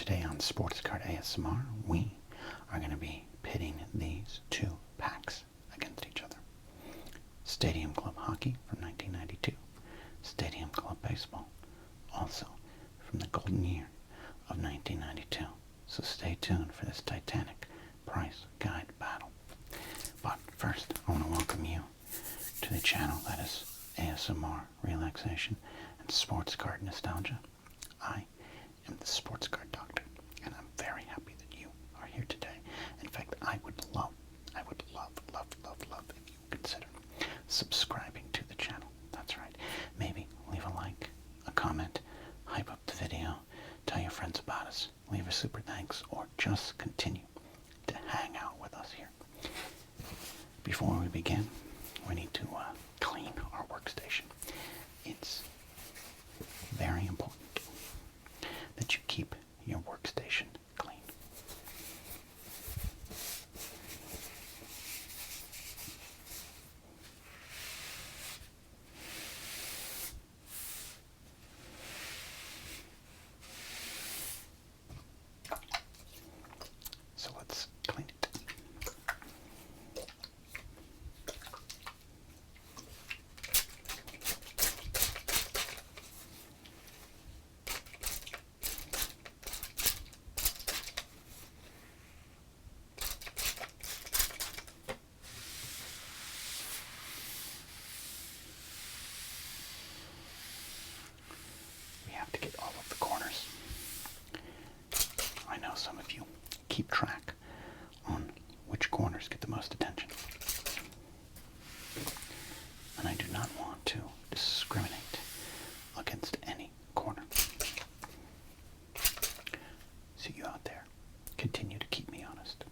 Today on Sports Card ASMR, we are going to be pitting these two packs against each other. Stadium Club Hockey from 1992, Stadium Club Baseball, also from the golden year of 1992. So stay tuned for this titanic price guide battle. But first, I want to welcome you to the channel that is ASMR Relaxation and Sports Card Nostalgia. I am the Sports Card Doctor, and I'm very happy that you are here today. In fact, I would love if you consider subscribing to the channel. That's right. Maybe leave a like, a comment, hype up the video, tell your friends about us, leave a super thanks, or just continue to hang out with us here. Before we begin, we need to clean our workstation. It's very important that you keep your workstation clean. So let's clean it. To get all of the corners. I know some of you keep track on which corners get the most attention. And I do not want to discriminate against any corner. So you out there, continue to keep me honest.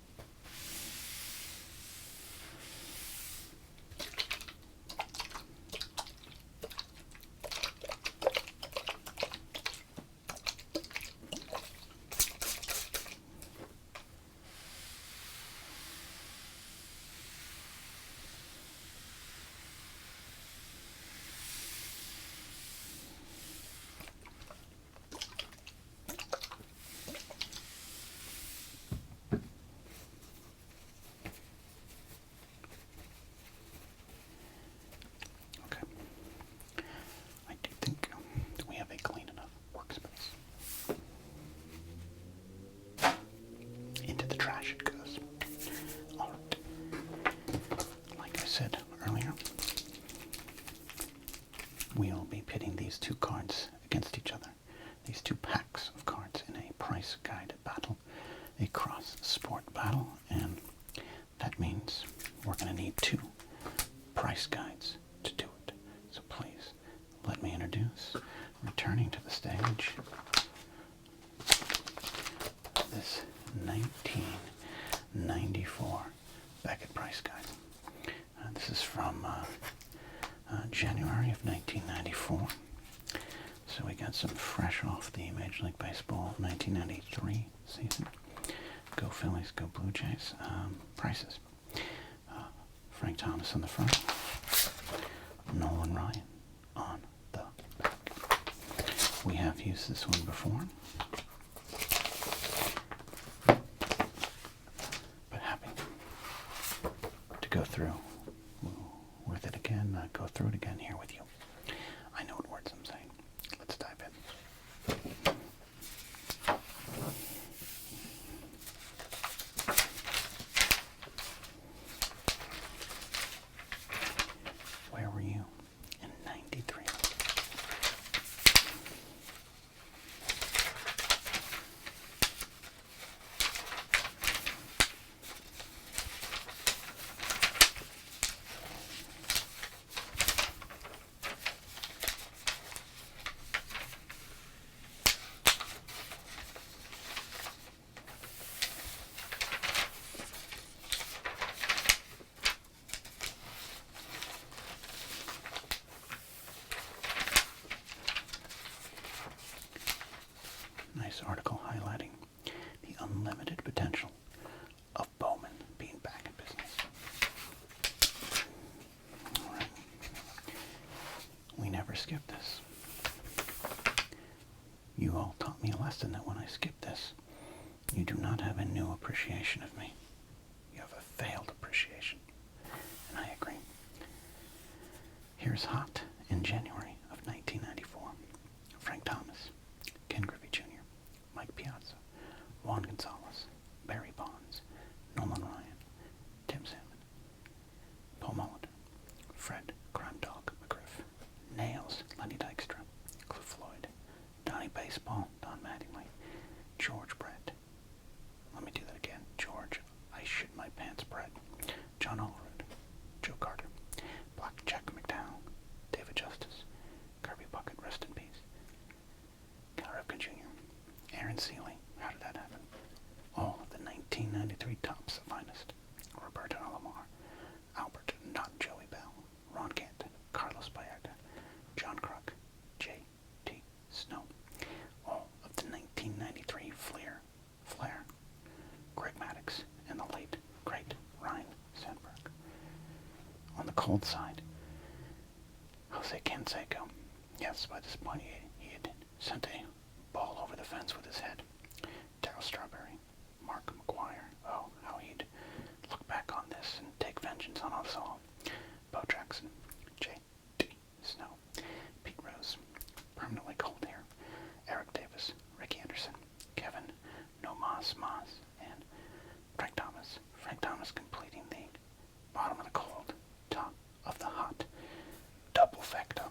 It goes. Alright. Like I said earlier, we'll be pitting these two cards against each other. These two packs of cards in a price guide battle, a cross sport battle, and that means we're going to need two price guides to do it. So please, let me introduce, returning to the stage, this 1994 Beckett Price Guide. This is from January of 1994. So we got some fresh off the Major League Baseball 1993 season. Go Phillies, go Blue Jays. Prices. Frank Thomas on the front. Nolan Ryan on the back. We have used this one before. Go through with it again, go through it again here with you. I know what words I'm saying. Let's dive in. Where were you in 93? Nice article highlighting the unlimited potential of Bowman being back in business. All right. We never skip this. You all taught me a lesson that when I skip this, You do not have a new appreciation of me. You have a failed appreciation. And I agree. Here's Hot in January of 1994. Frank Thomas, Ken Griffey Jr., Mike Piazza, Juan Gonzalez, Barry Bonds, Nolan Ryan, Tim Salmon, Paul Molitor, Fred Crime Dog McGriff, Nails, Lenny Dykstra, Cliff Floyd, Donnie Baseball, Don Mattingly, George Brett. Let me do that again. George, I Shit My Pants Brett, John Olerud, Joe Carter, Black Jack McDowell, David Justice, Kirby Puckett, rest in peace, Cal Ripken Jr., Aaron Seeley, how did that happen? All of the 1993 tops of finest. Roberto Alomar, Albert, not Joey Bell, Ron Gant, Carlos Vallarta, John Kruk, J.T. Snow. All of the 1993 Flair, Greg Maddux, and the late, great Ryan Sandberg. On the cold side, Jose Canseco. Yes, by this point he had sent a ball over the fence with his head. Darryl Strawberry, Mark McGuire. Oh, how he'd look back on this and take vengeance on us all. Bo Jackson, J.T. Snow, Pete Rose, permanently cold here, Eric Davis, Ricky Anderson, Kevin No Mas, and Frank Thomas. Frank Thomas completing the bottom of the cold, top of the hot, double factor.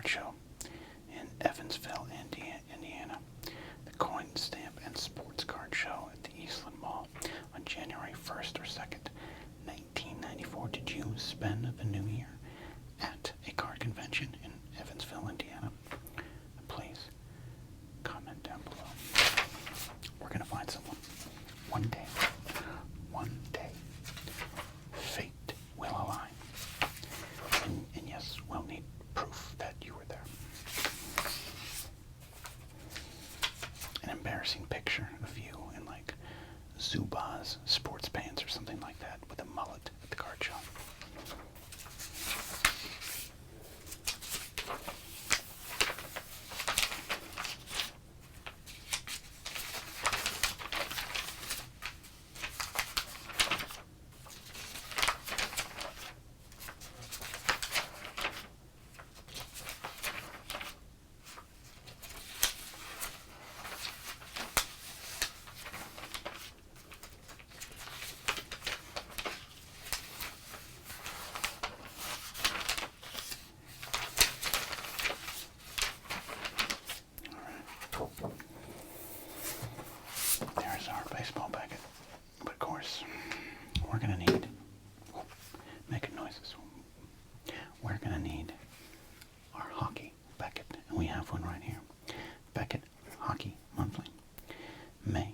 Show in Evansville, Indiana, the Coin, Stamp, and Sports Card Show at the Eastland Mall on January 1st or 2nd, 1994. Did you spend the new year at a card convention in Evansville, Indiana? Please comment down below. We're going to find someone. One day, fate will align. And yes, we'll need proof that you were there. An embarrassing picture of you in like Zubaz sports pants or something like that with a mullet at the card shop. There's our baseball packet. But of course, we're going to need, making noises, we're going to need our hockey packet. And we have one right here. Beckett Hockey Monthly, May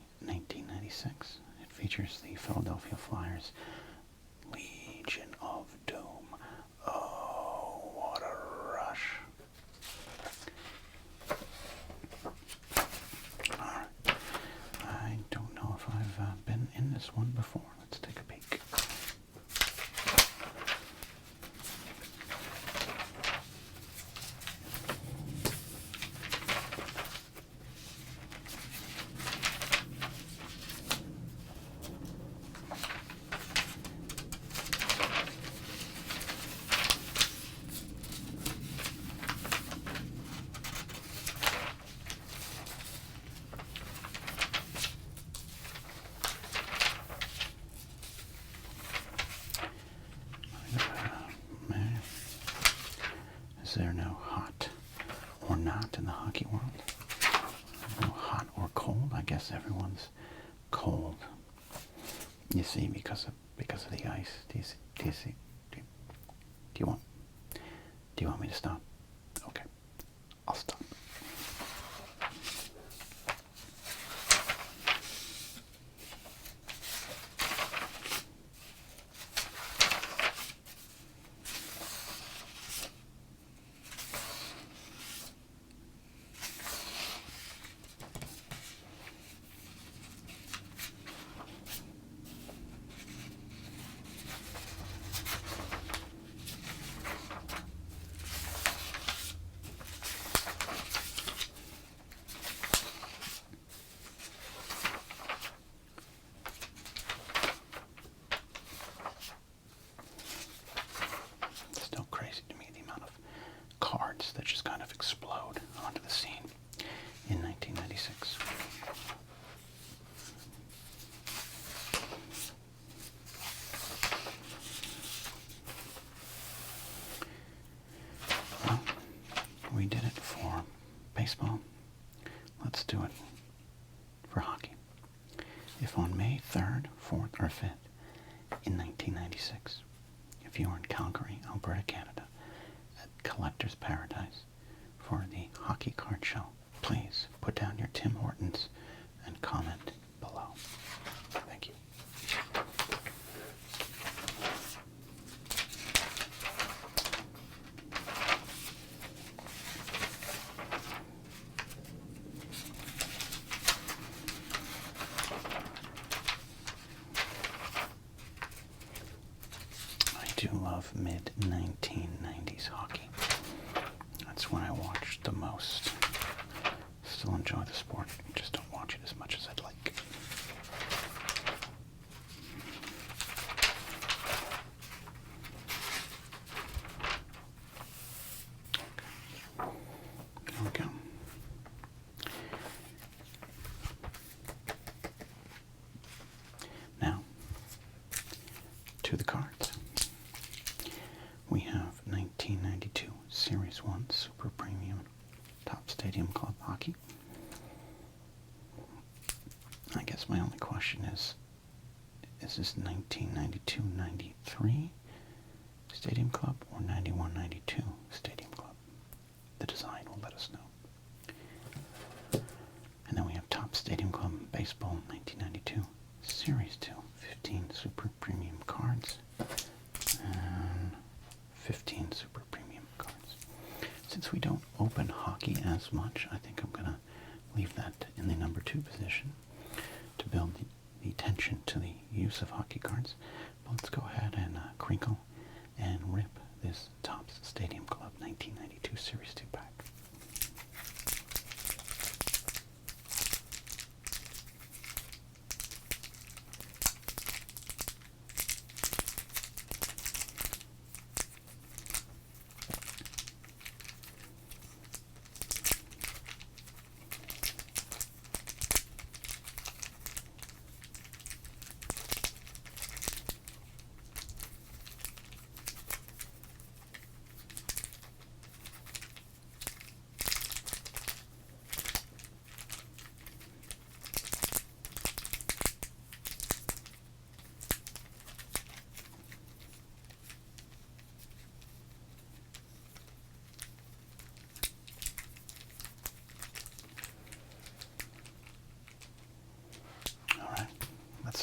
features the Philadelphia Flyers Legion of Doom. Oh, what a rush. Alright. I don't know if I've been in this one before. Let's take a peek. Is there no hot or not in the hockey world? No hot or cold? I guess everyone's cold. You see, because of the ice. Do you see? Do you want me to stop? Okay, I'll stop. That just kind of explode onto the scene in 1996. Well, we did it for baseball. Let's do it for hockey. If on May 3rd, 4th, or 5th in 1996, if you were in Calgary, Alberta, Canada, Collector's Paradise for the hockey card show, please put down your Tim Hortons and comment below. Thank you. I do love mid-1990s hockey. That's when I watched the most. Still enjoy the sport, just don't watch it as much as I'd like. Okay. There we go. Now, to the cards. We have 1992 Series 1 Super Premium Top Stadium Club Hockey. I guess my only question is this 1992-93 Stadium Club or 91-92 Stadium Club? The design will let us know. And then we have Top Stadium Club Baseball 1992 Series 2 15 Super Premium cards and 15 Super Premium cards. Since we don't open hockey as much, I think I'm going to leave that in the number 2 position to build the attention to the use of hockey cards. But let's go ahead and crinkle and rip this Topps Stadium Club 1992 Series 2 pack.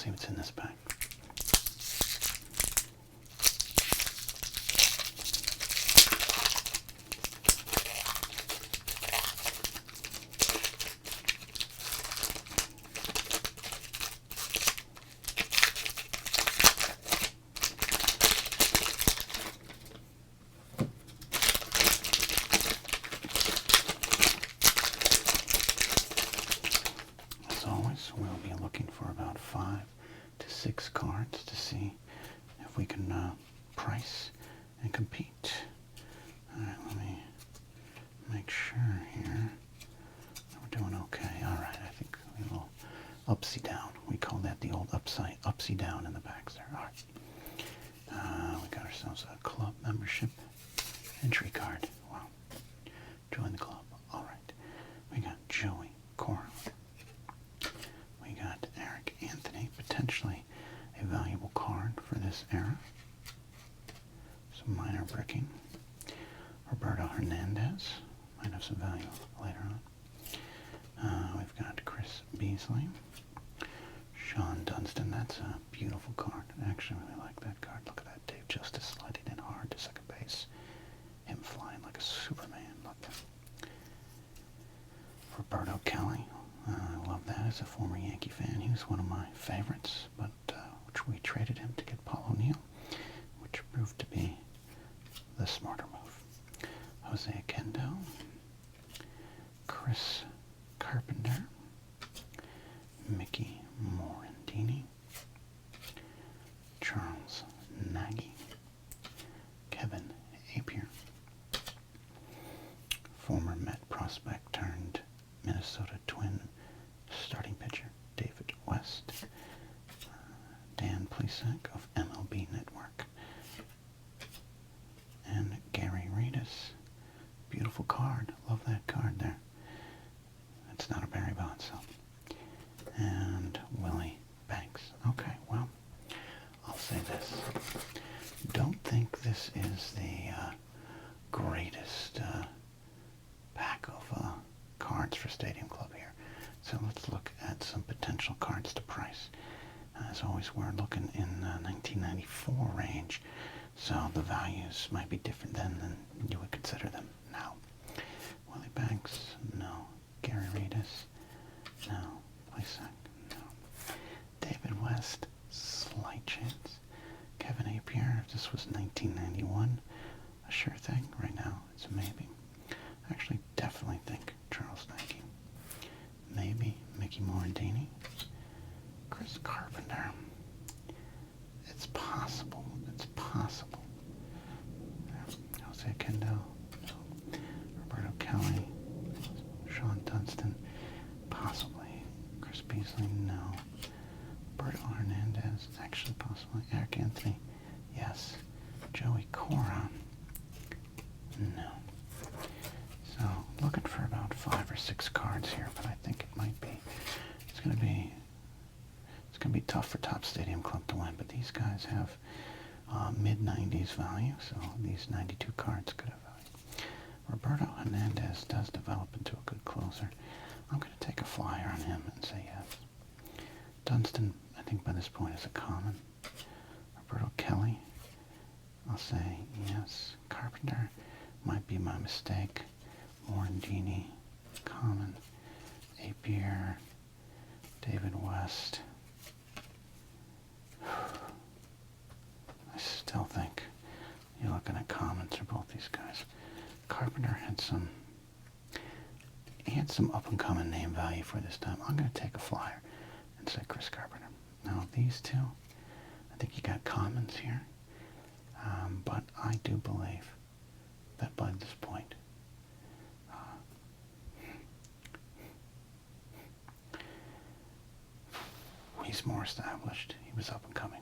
see what's in this bag. As always, we'll be looking for about 5 to 6 cards to see if we can price and compete. Alright, let me make sure here that we're doing okay. Alright, I think we will upsy down. We call that the old upsy down in the backs there. Alright. We got ourselves a club membership entry card. Wow. Join the club. Alright. We got Joey Cora. We got Eric Anthony, potentially a valuable card for this era. Some minor bricking. Roberto Hernandez, might have some value later on. We've got Chris Beasley. Sean Dunston, that's a beautiful card. I actually really like that card. Look at that, Dave Justice sliding in hard to second base. Him flying like a Superman. Look. Roberto Kelly. I love that as a former Yankee fan. He was one of my favorites, but which we traded him to get Paul O'Neill, which proved to be the smarter move. Jose Kendo, Chris Carpenter, Mickey Morandini, Charles Nagy, Kevin Apier, former Met prospect turned Minnesota Twin starting pitcher David West, Dan Plesac of MLB Network, and Gary Reedus. Beautiful card. Love that card there. It's not a Barry Bonds, so. And Willie Banks. Okay, well, I'll say this. Don't think this is the greatest pack of cards for Stadium Club here. So let's look at some potential cards to price. As always, we're looking in 1994 range, so the values might be different then than you would consider them now. Willie Banks, no. Gary Reedus, no. Plesac, no. David West, slight chance. Kevin Apier, if this was 1991, a sure thing. Right now, it's a maybe. I actually definitely think Charles Nagy. Maybe Mickey Morandini. Chris Carpenter. It's possible. It's possible. Jose Kendo. No. Roberto Kelly. Sean Dunston. Possibly. Chris Beasley. No. Roberto Hernandez. Actually, possibly. Eric Anthony. Yes. Joey Cora. No. So, looking for about 5 or 6 cards here, but I think it might be. It's going to be tough for Top Stadium Club to win, but these guys have mid-90s value, so these 92 cards could have value. Roberto Hernandez does develop into a good closer. I'm going to take a flyer on him and say yes. Dunston, I think by this point, is a common. Roberto Kelly, I'll say yes. Carpenter might be my mistake. Morandini, common. Apier, David West. I still think you're looking at commons for both these guys. Carpenter had some up-and-coming name value for this time. I'm going to take a flyer and say Chris Carpenter. Now, these two, I think you got commons here. But I do believe that by this point, he's more established. He was up and coming.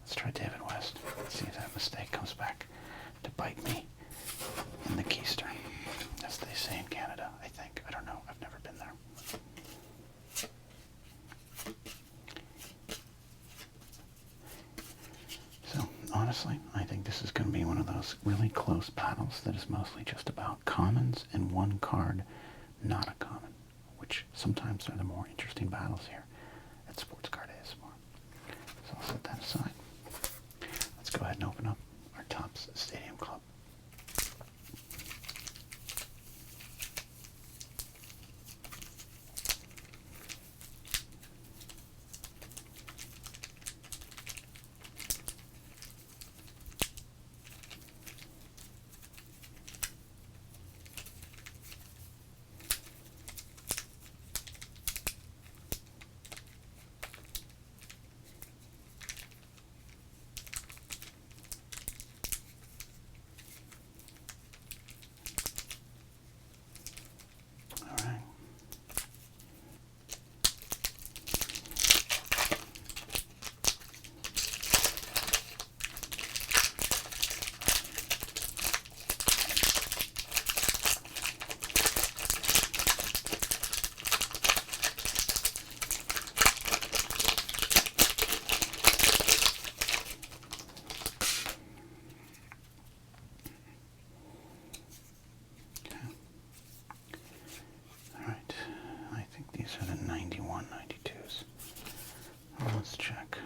Let's try David West. Let's see if that mistake comes back to bite me in the keister, as they say in Canada, I think. I don't know. I've never been there. So, honestly, I think this is going to be one of those really close battles that is mostly just about commons and one card not a common, which sometimes are the more interesting battles here at Sports Card Days. set that aside. Let's go ahead and open up our Topps Stadium Club. These are the 91, 92s. Well, let's check.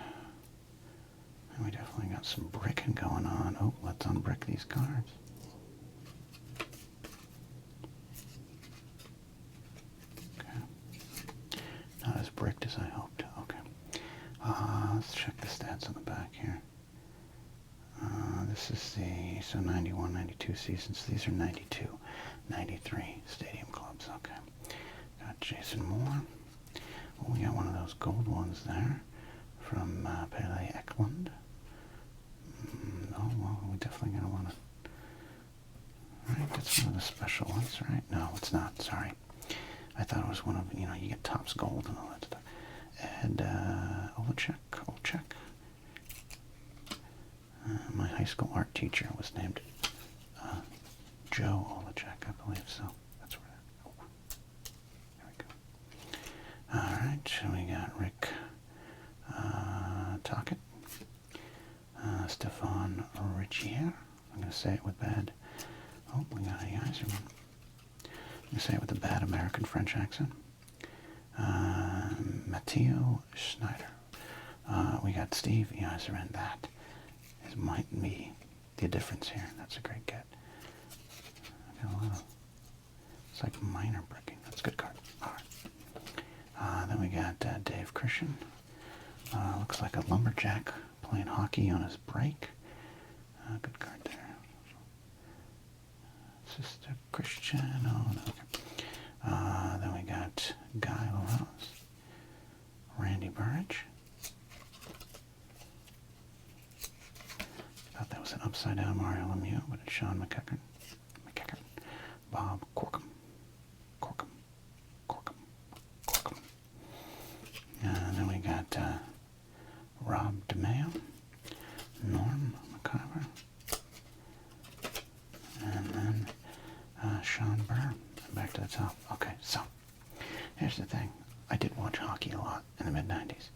And we definitely got some bricking going on. Oh, let's unbrick these cards. Okay. Not as bricked as I hoped. Okay. Let's check the stats on the back here. This is the, so 91, 92 seasons. These are 92, 93 stadium clubs. Okay. Got Jason Moore. Oh, we got one of those gold ones there from Pele Eklund. Oh, well, we definitely going to want to... Alright, that's one of the special ones, right? No, it's not. Sorry. I thought it was one of, you know, you get Topps Gold and all that stuff. And, Olechek. My high school art teacher was named Joe Olechek, I believe, so that's where that... Oh. There we go. Alright, so we got Rick Tocchet, Stefan Richier. I'm going to say it with bad... Oh, we got a Yzerman. I'm going to say it with a bad American-French accent. Matteo Schneider. We got Steve Yzerman. That might be the difference here. That's a great get. I got a lot of... It's like minor bricking. That's a good card. Alright. Then we got Dave Christian. Looks like a lumberjack playing hockey on his break. Good card there. Sister Christian. Oh, no. Okay. Then we got Guy LaRose. Randy Burridge. Thought that was an upside-down Mario Lemieux, but it's Sean McEachern. Bob Corkum. And then we got Rob DeMeo, Norm McIver, and then Sean Burr. Back to the top. Okay, so here's the thing. I did watch hockey a lot in the mid-90s,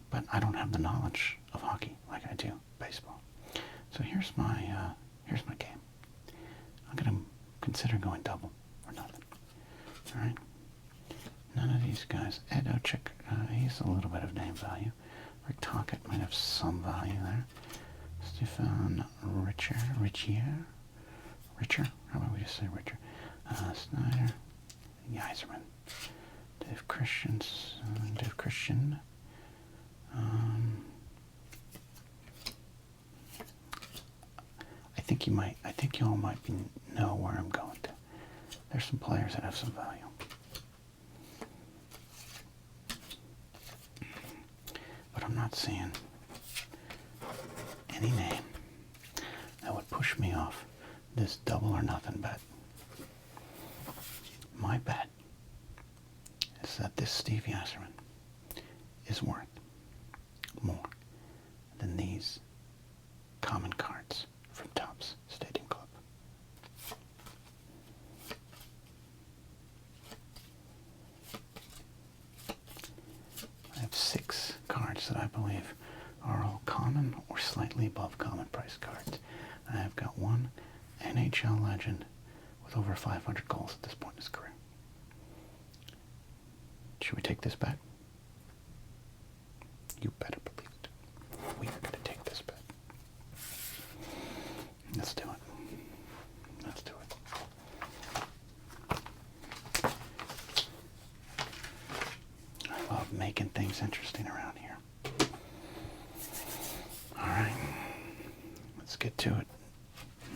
but I don't have the knowledge of hockey like I do baseball. So here's my game. I'm gonna consider going double or nothing. All right. None of these guys. Ed Ochik, he's a little bit of name value. Rick Tocchet might have some value there. Stefan Richier. How about we just say Richer? Snyder. Yzerman. Dave Christian. I think y'all might know where I'm going to. There's some players that have some value. But I'm not seeing any name that would push me off this double or nothing bet. My bet is that this Steve Yzerman is worth more than these common cards from Topps Stadium Club. I have 6 cards that I believe are all common or slightly above common price cards. I have got one NHL legend with over 500 goals at this point in his career. Should we take this bet? You better believe it. love making things interesting around here. All right, let's get to it.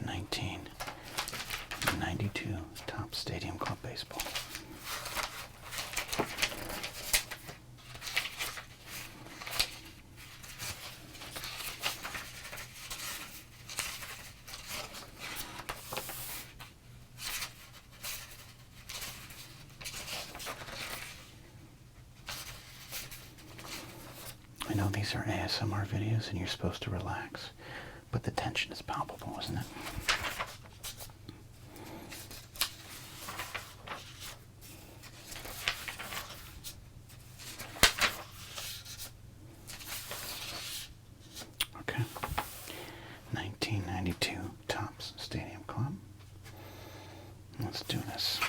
1992 Topps Stadium Club Baseball. I know these are ASMR videos and you're supposed to relax, but the tension is palpable, isn't it? Okay. 1992 Topps Stadium Club. Let's do this.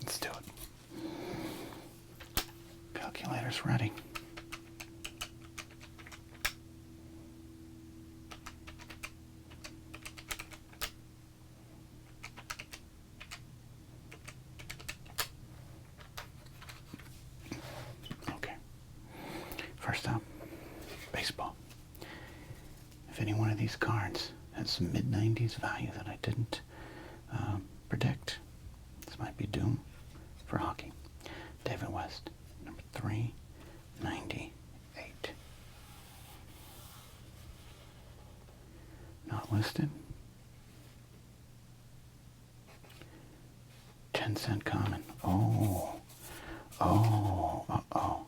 Let's do it. Calculator's ready. Okay. First up, baseball. If any one of these cards has some mid-90s value that I didn't predict, this might be doom for hockey. David West, number 398. Not listed. 10-cent common. Oh. Oh. Uh-oh.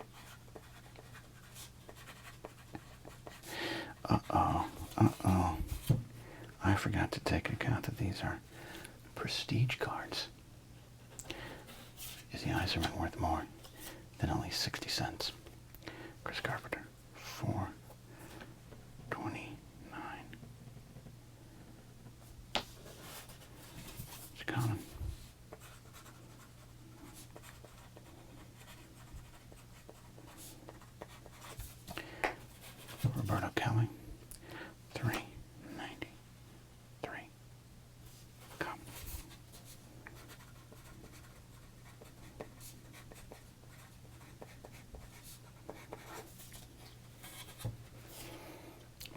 Uh-oh. Uh-oh. I forgot to take account that these are prestige cards. Is the Iserman worth more than only 60 cents? Chris Carpenter, 429. It's common. Roberto Kelly, 393. Common.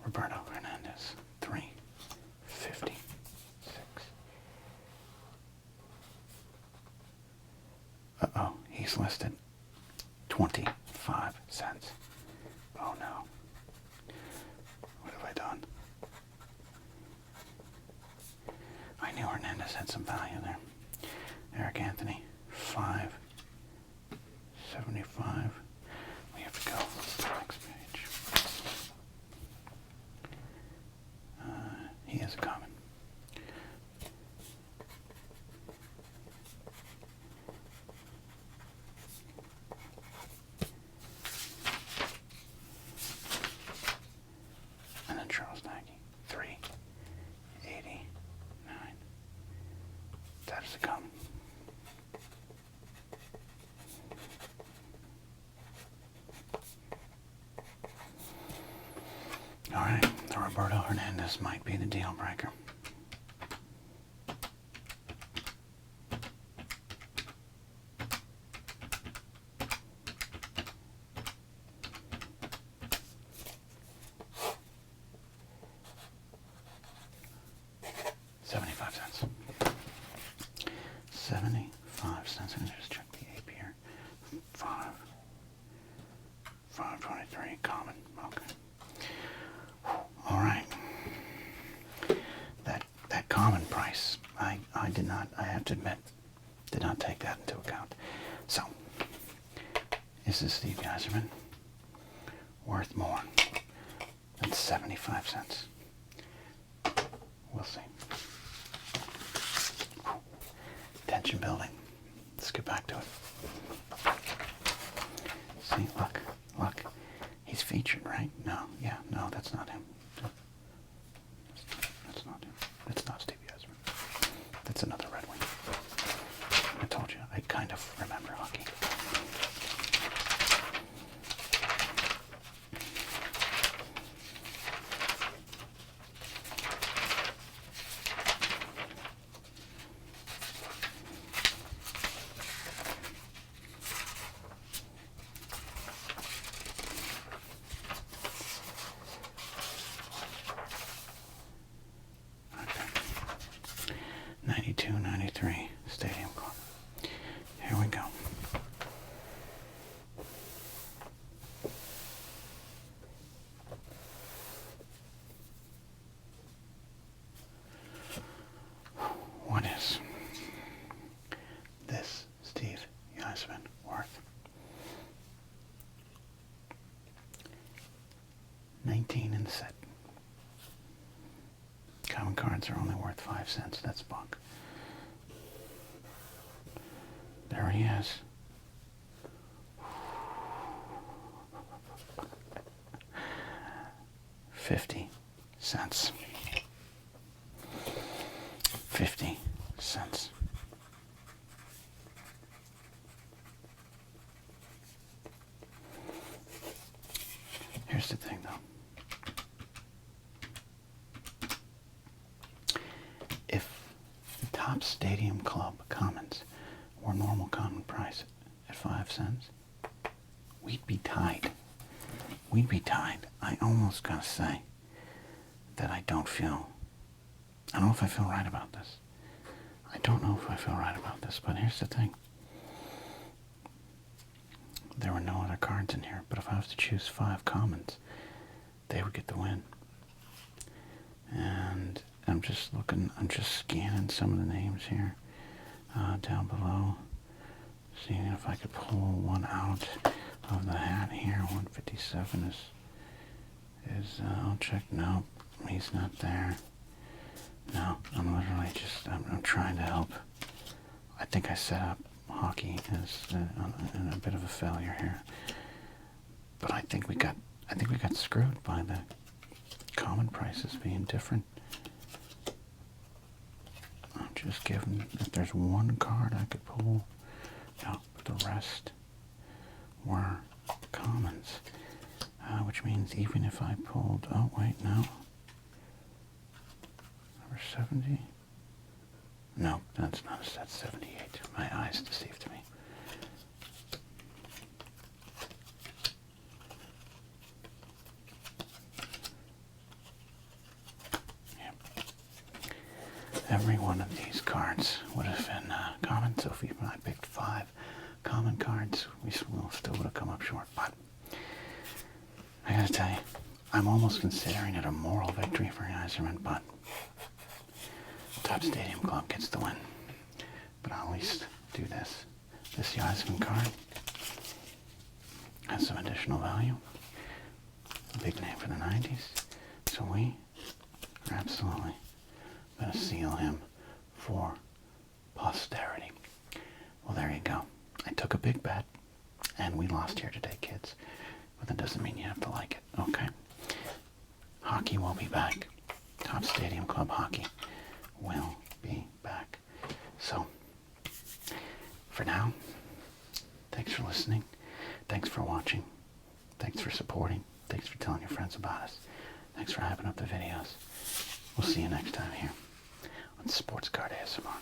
Roberto Hernandez, 356. Uh-oh, he's listed 25 cents. Oh no. What have I done? I knew Hernandez had some value there. Eric Anthony, 575. We have to go to the next page. He is a common. And then Charles Nagy, 389. That is a common. All right, the Roberto Hernandez might be the deal breaker. $0.75. 75 cents. Let me just check the AP here. 523 common. Okay. All right. That common price, I did not, I have to admit, did not take that into account. So, is this Steve Yzerman worth more than 75 cents? We'll see. tension building. Let's get back to it. See, look, look. He's featured, right? No, yeah, no, that's not him. That's not him. It's not Stevie Eisman. That's another Red Wing. I told you, I kind of remember hockey. Okay. 92-93 Stadium Club. Here we go. What is this Steve Eisman worth? 19 in the set. Common cards are only worth 5 cents. That's bunk. There he is. $50. 50 cents. Here's the thing, though. If the top Stadium Club Commons were normal common price at 5 cents, we'd be tied. We'd be tied. I almost gotta say that I don't know if I feel right about this. I don't know if I feel right about this, but here's the thing. There were no other cards in here, but if I was to choose 5 commons, they would get the win. And I'm just looking, I'm just scanning some of the names here down below, seeing if I could pull one out of the hat here. 157 is I'll check. No, he's not there. No, I'm literally just, I'm trying to help. I think I set up hockey as in a bit of a failure here. But I think we got screwed by the common prices being different. I'm just giving, if there's one card I could pull, no, but the rest were commons. Which means even if I pulled, oh wait, no. Number 70? No, that's not, that's 78. My eyes deceived me. Yeah. Every one of these cards would have been common, so if I picked 5 common cards, we still would have come up short. But I gotta tell you, I'm almost considering it a moral victory for Eisman, but Top Stadium Club gets the win. But I'll at least do this. This Eisman card has some additional value. A big name for the 90s. So we are absolutely going to seal him for posterity. Well, there you go. I took a big bet, and we lost here today, kids. But that doesn't mean you have to like it, okay? Hockey will be back. Top Stadium Club Hockey will be back. So, for now, thanks for listening. Thanks for watching. Thanks for supporting. Thanks for telling your friends about us. Thanks for hyping up the videos. We'll see you next time here on Sports Card ASMR.